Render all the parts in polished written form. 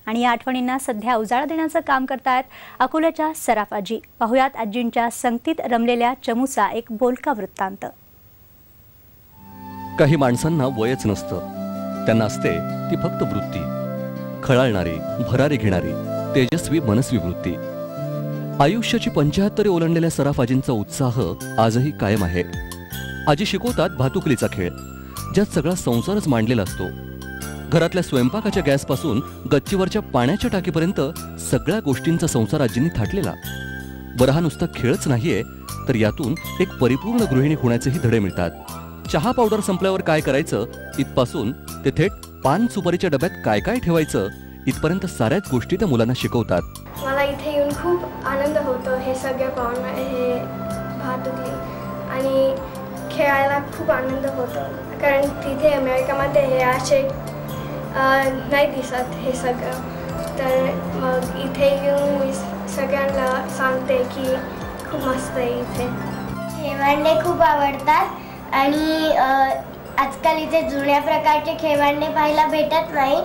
आणि या आठवणींना सध्या उजाळा देण्याचं काम करतायत अकोल्याच्या सराफ आजी। पाहुयात आजींच्या संगतीत रमलेल्या चमूचा एक बोलका वृत्तांत। काही माणसांना वयच नसतं, त्यांना असते ती फक्त वृत्ती, खळाळणारी, भरारी घेणारी, तेजस्वी मनस्वी वृत्ती। आयुष्याची 75 ओलांडलेल्या सराफ आजींचा उत्साह आजही कायम आहे। आजी शिकवतात भातुकलीचा खेळ, ज्यात सगळा संसारच मांडलेला असतो। घरातल्या स्वयंपाकाच्या गॅसपासून गच्चीवरच्या पाण्याच्या टाकीपर्यंत सगळ्या गोष्टींचा संसार आजींनी थाटलेला। बरं, हा नुसता खेळच नाहीये, तर यातून एक परिपूर्ण गृहिणी होण्याचेही धडे मिळतात। चहा पावडर संपल्यावर काय करायचं इथपासून ते थेट पान सुपारीच्या डब्यात काय काय ठेवायचं इथपर्यंत साऱ्याच गोष्टी त्या मुलांना शिकवतात। मला इथे येऊन खूप आनंद होतो, हे सगळं पाहून, हे भातुकली आणि खेळायला खूप आनंद होतो, कारण तिथे अमेरिकेमध्ये हे असे नाही दिसत हे सगळं। तर मग इथे येऊन मी सगळ्यांना सांगते की खूप मस्त आहे इथे। खेळवांडे खूप आवडतात आणि आजकाल इथे जुन्या प्रकारचे खेळवांडे पाहायला भेटत नाही,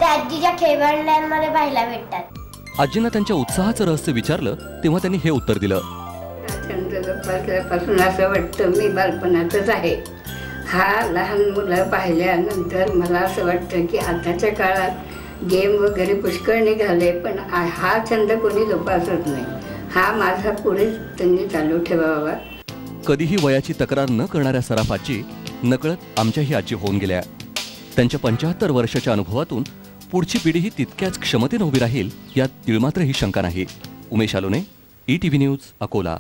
ते आजीच्या खेळवांड्यांमध्ये पाहायला भेटतात। आजींना त्यांच्या उत्साहाचं रहस्य विचारलं तेव्हा त्यांनी हे उत्तर दिलं। छंद जोपासल्यापासून असं वाटतं मी बालपणातच आहे। हा लहान मुलं पाहिल्यानंतर मला असं वाटतं की आताच्या काळात गेम वगैरे पुष्कळ निघाले, पण हा छंद कोणी जोपासत नाही। हा माझा पुढे त्यांनी चालू ठेवावा। कधीही वयाची तक्रार न करणाऱ्या सराफ आजी नकळत आमच्याही आजी होऊन गेल्या। त्यांच्या 75 वर्षाच्या अनुभवातून पुढची पिढीही तितक्याच क्षमतेने उभी राहील यात तिळमात्र ही शंका नाही। Umesh Alone, ETV news, Akola.